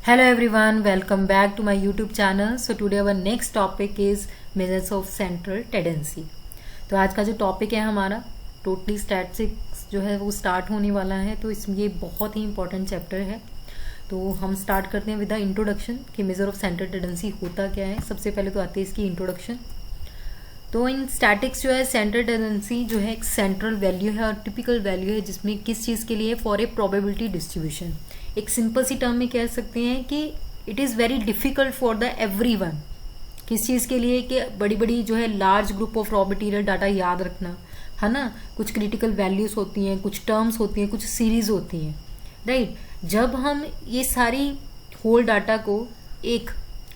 Hello everyone, welcome back to my YouTube channel. So today our next topic is measures of central tendency. तो आज का जो topic है हमारा totally statistics जो है वो स्टार्ट होने वाला है। तो इसमें ये बहुत ही इंपॉर्टेंट चैप्टर है। तो हम स्टार्ट करते हैं विद द इंट्रोडक्शन कि मेजर ऑफ सेंट्रल टेंडेंसी होता क्या है। सबसे पहले तो आती है इसकी इंट्रोडक्शन। तो इन स्टैटिक्स जो है सेंट्रल टेंडेंसी जो है एक सेंट्रल वैल्यू है और टिपिकल वैल्यू है जिसमें किस चीज़ के लिए फॉर ए प्रोबेबिलिटी डिस्ट्रीब्यूशन। एक सिंपल सी टर्म में कह सकते हैं कि it is very difficult for the everyone. किस चीज़ के लिए कि बड़ी बड़ी जो है large group of raw material data याद रखना है ना। कुछ क्रिटिकल वैल्यूज होती हैं, कुछ टर्म्स होती हैं, कुछ सीरीज होती हैं, राइट। जब हम ये सारी होल डाटा को एक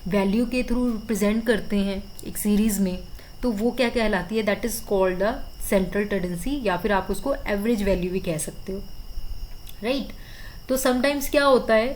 वैल्यू के थ्रू रिप्रेजेंट करते हैं एक सीरीज में, तो वो क्या कहलाती है, that is called the central tendency, या फिर आप उसको एवरेज वैल्यू भी कह सकते हो, राइट। तो समटाइम्स क्या होता है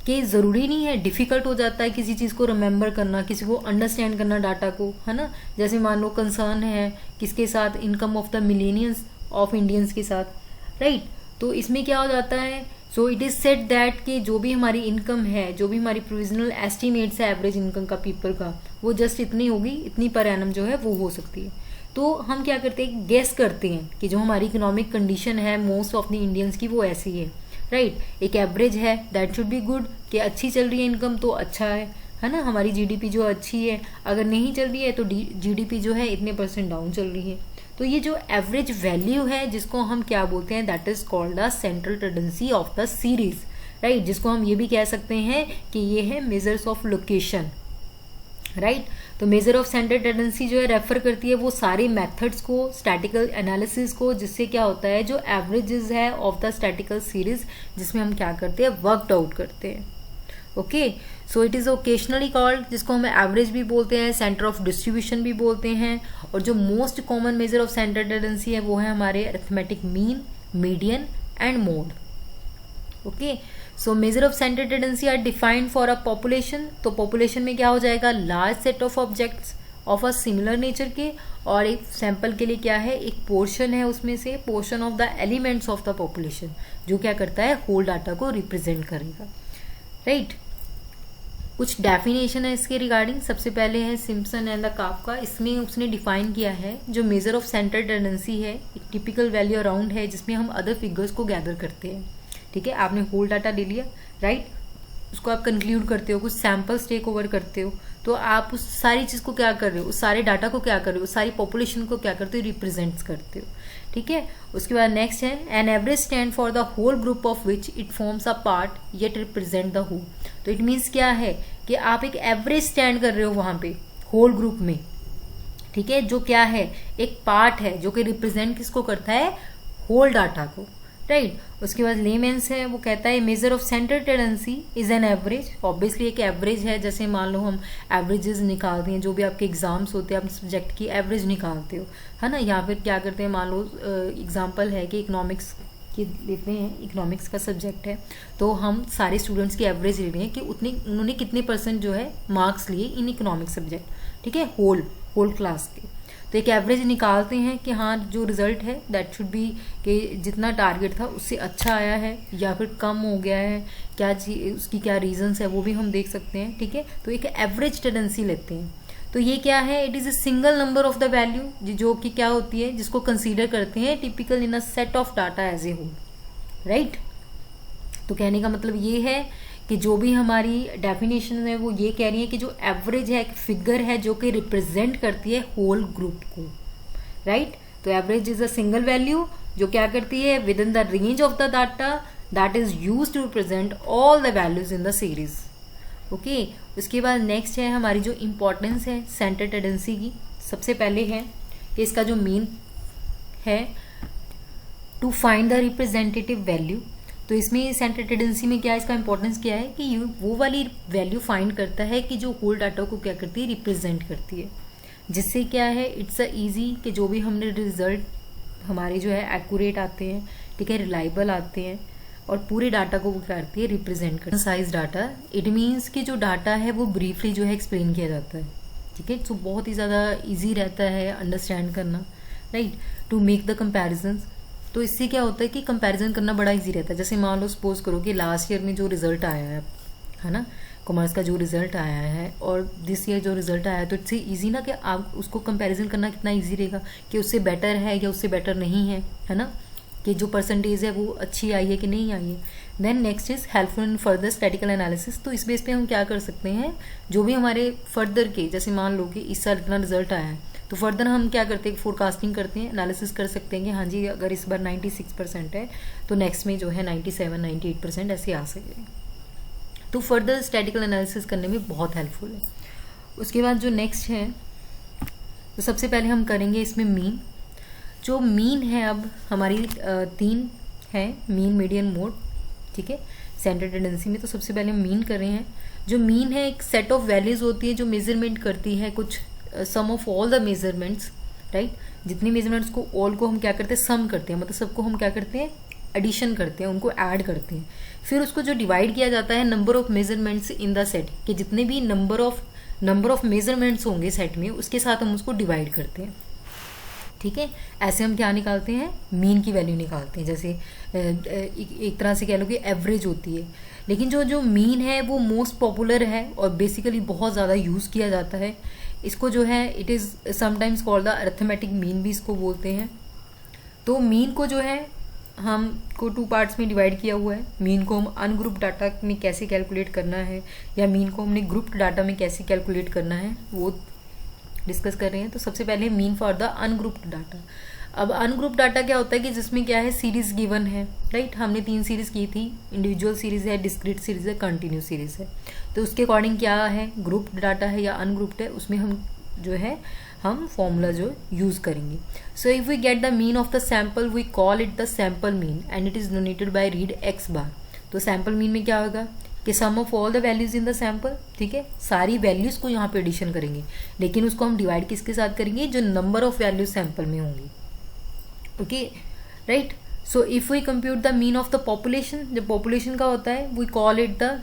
कि ज़रूरी नहीं है, डिफ़िकल्ट हो जाता है किसी चीज़ को रिमेंबर करना, किसी को अंडरस्टैंड करना डाटा को, है ना। जैसे मान लो कंसर्न है किसके साथ, income of the millennials of Indians के साथ, राइट। तो इसमें क्या हो जाता है, so it is said that कि जो भी हमारी इनकम है, जो भी हमारी प्रोविजनल एस्टिमेट्स है एवरेज इनकम का पीपल का, वो जस्ट इतनी होगी, इतनी पर एनम जो है वो हो सकती है। तो हम क्या करते हैं, गेस करते हैं कि जो हमारी इकोनॉमिक कंडीशन है मोस्ट ऑफ द इंडियंस की वो ऐसी है, राइट। एक एवरेज है, दैट शुड बी गुड, कि अच्छी चल रही है इनकम तो अच्छा है ना। हमारी जीडीपी जो अच्छी है, अगर नहीं चल रही है तो जीडीपी जो है इतने % डाउन चल रही है। तो ये जो एवरेज वैल्यू है जिसको हम क्या बोलते हैं, that is called the central tendency of the series, right. जिसको हम ये भी कह सकते हैं कि ये है मेजर्स ऑफ लोकेशन, राइट। तो मेजर ऑफ सेंट्रल टेंडेंसी जो है रेफर करती है वो सारे मेथड्स को, स्टैटिकल एनालिसिस को, जिससे क्या होता है जो एवरेजेस है ऑफ द स्टैटिकल सीरीज, जिसमें हम क्या करते हैं, वर्कड आउट करते हैं। Okay, so it is occasionally called, जिसको हम एवरेज भी बोलते हैं, सेंटर ऑफ डिस्ट्रीब्यूशन भी बोलते हैं। और जो most common measure of central tendency है वो है हमारे arithmetic mean, median and mode. Okay, so measure of central tendency are defined for a population. तो पॉपुलेशन में क्या हो जाएगा, large set of objects of a similar nature के, और एक सैंपल के लिए क्या है, एक पोर्शन है उसमें से, portion of the elements of the population, जो क्या करता है, होल डाटा को रिप्रेजेंट करेगा, राइट। कुछ डेफिनेशन है इसके रिगार्डिंग। सबसे पहले है सिम्पसन एंड द काफ्का। इसमें उसने डिफाइन किया है जो मेजर ऑफ सेंट्रल टेंडेंसी है एक टिपिकल वैल्यू अराउंड है जिसमें हम अदर फिगर्स को गैदर करते हैं। ठीक है, आपने होल डाटा ले लिया, राइट, उसको आप कंक्लूड करते हो, कुछ सैंपल्स टेक ओवर करते हो, तो आप उस सारी चीज को क्या कर रहे हो, उस सारे डाटा को क्या कर रहे हो, उस सारी पॉपुलेशन को क्या करते हो, रिप्रेजेंट करते हो। ठीक है, उसके बाद नेक्स्ट है an average stand for the whole group of which it forms a part yet represent the whole. तो इट मीन्स क्या है कि आप एक एवरेज स्टैंड कर रहे हो वहां पे होल ग्रुप में, ठीक है, जो क्या है, एक पार्ट है जो कि रिप्रेजेंट किसको करता है, होल डाटा को, राइट। उसके बाद लेमेंस है, वो कहता है major of central tendency is an average. Obviously एक एवरेज है, जैसे मान लो हम एवरेजेस निकालते हैं, जो भी आपके एग्जाम्स होते हैं आप सब्जेक्ट की एवरेज निकालते हो, है ना। या फिर क्या करते हैं, मान लो एग्जाम्पल है कि इकोनॉमिक्स की लेते हैं, इकोनॉमिक्स का सब्जेक्ट है, तो हम सारे स्टूडेंट्स की एवरेज ले रहे हैं कि उन्होंने कितने % जो है मार्क्स लिए इन इकोनॉमिक्स सब्जेक्ट, ठीक है, होल क्लास के। तो एक एवरेज निकालते हैं कि हाँ जो रिजल्ट है दैट शुड बी कि जितना टारगेट था उससे अच्छा आया है या फिर कम हो गया है, क्या उसकी क्या रीजंस है वो भी हम देख सकते हैं। ठीक है, तो एक एवरेज टेंडेंसी लेते हैं। तो ये क्या है, it is a single number of the value जो कि क्या होती है, जिसको कंसीडर करते हैं typical in a set of data as a whole, right. तो कहने का मतलब ये है कि जो भी हमारी डेफिनेशन है वो ये कह रही है कि जो एवरेज है एक फिगर है जो कि रिप्रेजेंट करती है होल ग्रुप को, राइट। तो average is a single value जो क्या करती है, within the range of the data that is used to represent all the values in the series. Okay, उसके बाद नेक्स्ट है हमारी जो इंपॉर्टेंस है सेंट्रल टेंडेंसी की। सबसे पहले है कि इसका जो मेन है to find the representative value. तो इसमें सेंट्रल टेंडेंसी में क्या इसका इंपॉर्टेंस क्या है कि वो वाली वैल्यू फाइंड करता है कि जो होल डाटा को क्या करती है, रिप्रेजेंट करती है, जिससे क्या है, इट्स अ इजी कि जो भी हमने रिजल्ट हमारे जो है एक्यूरेट आते हैं, ठीक है, रिलायबल आते हैं, और पूरे डाटा को वो क्या करती है, रिप्रेजेंट करती है। साइज डाटा, इट मीन्स कि जो डाटा है वो ब्रीफली जो है एक्सप्लेन किया जाता है, ठीक है। तो बहुत ही ज़्यादा ईजी रहता है अंडरस्टैंड करना, right. To make the comparisons, तो इससे क्या होता है कि कंपैरिजन करना बड़ा इजी रहता है। जैसे मान लो सपोज करो कि लास्ट ईयर में जो रिजल्ट आया है ना, कॉमर्स का जो रिजल्ट आया है और दिस ईयर जो रिजल्ट आया है, तो इससे ईजी ना कि आप उसको कंपैरिजन करना कितना ईजी रहेगा कि उससे बेटर है या उससे बेटर नहीं है ना, कि जो परसेंटेज है वो अच्छी आई है कि नहीं आई है। Then next is helpful in further statistical analysis. तो इस बेस पे हम क्या कर सकते हैं, जो भी हमारे फर्दर के, जैसे मान लो कि इस साल इतना रिजल्ट आया है, तो फर्दर हम क्या करते हैं, फोरकास्टिंग करते हैं, एनालिसिस कर सकते हैं कि हाँ जी अगर इस बार 96% है तो नेक्स्ट में जो है 97-98% ऐसे आ सके। तो फर्दर स्टैटिकल एनालिसिस करने में बहुत हेल्पफुल है। उसके बाद जो नेक्स्ट है, तो सबसे पहले हम करेंगे इसमें मीन। जो मीन है अब हमारी 3 है, मीन, मीडियन, मोड, ठीक है, सेंटर टेंडेंसी में। तो सबसे पहले हम मीन कर रहे हैं। जो मीन है एक सेट ऑफ वैल्यूज होती है जो मेजरमेंट करती है कुछ sum of all the measurements, right. जितनी मेजरमेंट्स को ऑल को हम क्या करते हैं, सम करते हैं, मतलब सबको हम क्या करते हैं, एडिशन करते हैं, उनको ऐड करते हैं। फिर उसको जो डिवाइड किया जाता है number of measurements in the set, कि जितने भी नंबर ऑफ मेजरमेंट्स होंगे सेट में उसके साथ हम उसको डिवाइड करते हैं, ठीक है। ऐसे हम क्या निकालते हैं, मीन की वैल्यू निकालते हैं। जैसे एक तरह से कह लो कि एवरेज होती है, लेकिन जो मीन है वो मोस्ट पॉपुलर है और बेसिकली बहुत ज़्यादा यूज़ किया जाता है। इसको जो है it is sometimes called the arithmetic mean भी इसको बोलते हैं। तो मीन को जो है हमको 2 पार्ट्स में डिवाइड किया हुआ है। मीन को हम अनग्रुप डाटा में कैसे कैलकुलेट करना है या मीन को हमने ग्रुप्ड डाटा में कैसे कैलकुलेट करना है वो डिस्कस कर रहे हैं। तो सबसे पहले mean for the ungrouped data. अब अनग्रुप डाटा क्या होता है कि जिसमें क्या है, सीरीज गिवन है, राइट। हमने 3 सीरीज की थी, इंडिविजुअल सीरीज है, डिस्क्रीट सीरीज है, कंटिन्यू सीरीज है। तो उसके अकॉर्डिंग क्या है, ग्रुप्ड डाटा है या अनग्रुप्ड है, उसमें हम जो है हम फॉर्मूला जो यूज करेंगे। So if we get the mean of the sample we call it the sample mean and it is denoted by read x bar. तो सैंपल मीन में क्या होगा कि sum of all the values in the sample, ठीक है, सारी values को यहाँ पे एडिशन करेंगे, लेकिन उसको हम डिवाइड किसके साथ करेंगे, जो नंबर ऑफ वैल्यूज सैंपल में होंगी, okay, right. So if we compute the mean of the population, जब पॉपुलेशन का होता है we call it the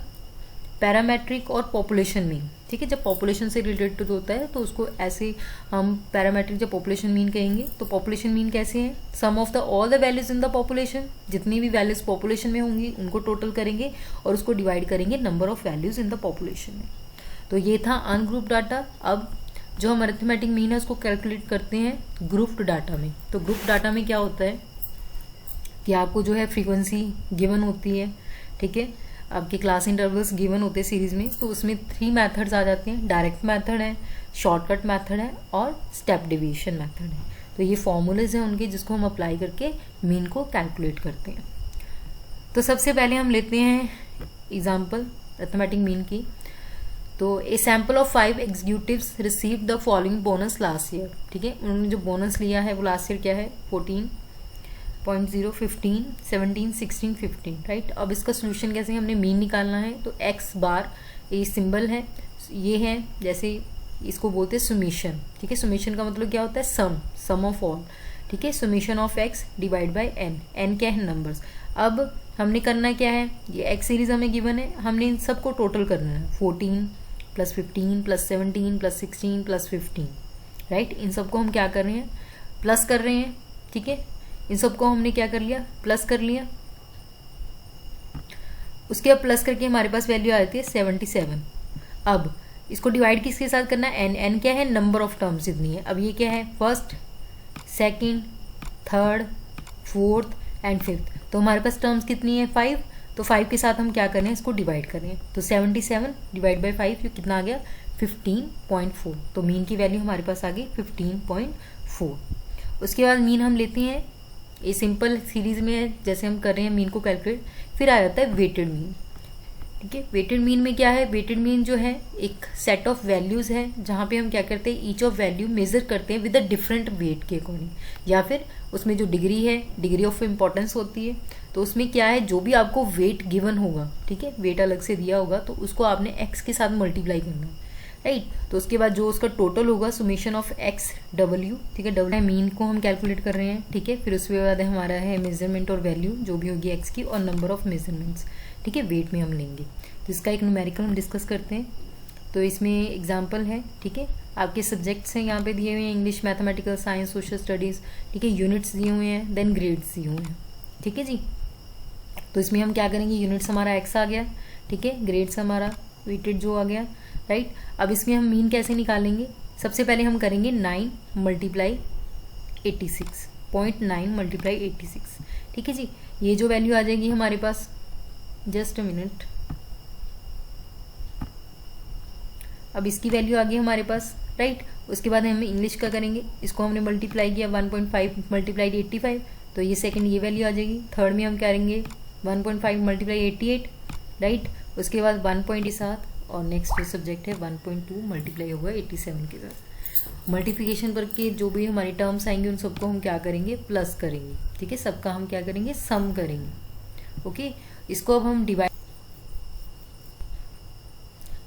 parametric और पॉपुलेशन मीन, ठीक है। जब पॉपुलेशन से रिलेटेड होता है तो उसको ऐसे हम पैरामेट्रिक जब पॉपुलेशन मीन कहेंगे। तो पॉपुलेशन मीन कैसे है, sum of the all the values in the population, जितनी भी वैल्यूज पॉपुलेशन में होंगी उनको टोटल करेंगे और उसको डिवाइड करेंगे number of values in the population में। तो ये था अनग्रुप डाटा। अब जो हम अरिथमेटिक मीन है उसको कैलकुलेट करते हैं ग्रुप्ड डाटा में। तो ग्रुप डाटा में क्या होता है कि आपको जो है फ्रीक्वेंसी गिवन होती है, ठीक है, आपके क्लास इंटरवल्स गिवन होते हैं सीरीज में। तो उसमें 3 मेथड्स आ जाते हैं, डायरेक्ट मेथड है, शॉर्टकट मेथड है और स्टेप डेविएशन मेथड है। तो ये फॉर्मूलेज हैं उनके जिसको हम अप्लाई करके मीन को कैलकुलेट करते हैं। तो सबसे पहले हम लेते हैं एग्जाम्पल अरिथमेटिक मीन की। तो ए sample of 5 executives receive the following bonus last year, ठीक है। उन्होंने जो बोनस लिया है वो लास्ट ईयर क्या है, 14.0, 15, 17, 16, 15, राइट। अब इसका सोल्यूशन कैसे, हमने मीन निकालना है। तो एक्स बार ये सिंबल है, ये है जैसे इसको बोलते हैं सुमेशन, ठीक है। सुमेशन का मतलब क्या होता है, सम ऑफ ऑल, ठीक है। Summation of x divide by n क्या है, नंबर्स। अब हमने करना क्या है, ये एक्स सीरीज हमें गिवन है, हमने इन सबको टोटल करना है, 14 + 15 + 17 + 16 + 15, राइट। इन सबको हम क्या कर रहे हैं, प्लस कर रहे हैं, ठीक है। इन सबको हमने क्या कर लिया, प्लस कर लिया। उसके बाद प्लस करके हमारे पास वैल्यू आ जाती है 77। अब इसको डिवाइड किसके साथ करना है, एन क्या है, नंबर ऑफ टर्म्स इतनी है। अब ये क्या है, first, second, third, fourth and fifth. तो हमारे पास टर्म्स कितनी है, 5। तो 5 के साथ हम क्या करें, इसको डिवाइड करें। तो 77 डिवाइड बाई 5 ये कितना आ गया, 15.4। तो मीन की वैल्यू हमारे पास आ गई 15.4। उसके बाद मीन हम लेते हैं, ये सिंपल सीरीज में जैसे हम कर रहे हैं मीन को कैलकुलेट। फिर आ जाता है वेटेड मीन, ठीक है। वेटेड मीन में क्या है, वेटेड मीन जो है एक सेट ऑफ वैल्यूज है जहाँ पे हम क्या करते हैं, ईच ऑफ वैल्यू मेजर करते हैं विद अ डिफरेंट वेट के अकॉर्डिंग, या फिर उसमें जो डिग्री है, डिग्री ऑफ इम्पोर्टेंस होती है। तो उसमें क्या है, जो भी आपको वेट गिवन होगा, ठीक है, वेट अलग से दिया होगा, तो उसको आपने एक्स के साथ मल्टीप्लाई करना है, राइट। तो उसके बाद जो उसका टोटल होगा सुमेशन ऑफ एक्स डब्ल्यू, ठीक है, डब्ल्यू मीन को हम कैलकुलेट कर रहे हैं, ठीक है। फिर उसके बाद हमारा है मेजरमेंट और वैल्यू जो भी होगी एक्स की, और नंबर ऑफ मेजरमेंट्स, ठीक है, वेट में हम लेंगे। तो इसका एक न्यूमेरिकल हम डिस्कस करते हैं। तो इसमें एग्जाम्पल है, ठीक है, आपके सब्जेक्ट्स हैं यहाँ पे दिए हुए हैं, English, mathematical, science, social studies, ठीक है। यूनिट्स दिए हुए हैं, देन ग्रेड्स दिए हुए हैं, ठीक है जी। तो इसमें हम क्या करेंगे, यूनिट्स हमारा एक्स आ गया, ठीक है, ग्रेड्स हमारा वेटेड जो आ गया, राइट। अब इसमें हम मीन कैसे निकालेंगे, सबसे पहले हम करेंगे 9 मल्टीप्लाई 86, 0.9 मल्टीप्लाई 86, ठीक है जी। ये जो वैल्यू आ जाएगी हमारे पास, जस्ट अ मिनट, अब इसकी वैल्यू आ गई हमारे पास, राइट। उसके बाद हम इंग्लिश का करेंगे, इसको हमने मल्टीप्लाई किया 1.5 मल्टीप्लाई 85, तो ये सेकंड ये वैल्यू आ जाएगी। थर्ड में हम करेंगे 1.5 मल्टीप्लाई 88, राइट। उसके बाद 1.7 और नेक्स्ट जो सब्जेक्ट है 1.2 मल्टीप्लाई होगा 87 के साथ। मल्टीप्लिकेशन पर के जो भी हमारी टर्म्स आएंगे उन सबको हम क्या करेंगे, प्लस करेंगे, ठीक है। सबका हम क्या करेंगे, सम करेंगे, ओके। इसको अब हम डिवाइड,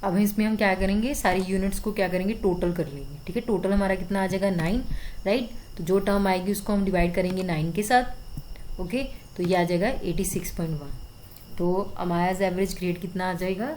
अब इसमें हम क्या करेंगे, सारी यूनिट्स को क्या करेंगे, टोटल कर लेंगे, ठीक है। टोटल हमारा कितना आ जाएगा 9, राइट। तो जो टर्म आएगी उसको हम डिवाइड करेंगे 9 के साथ, ओके। तो ये आ जाएगा 86.1। तो हमारा एवरेज ग्रेड कितना आ जाएगा,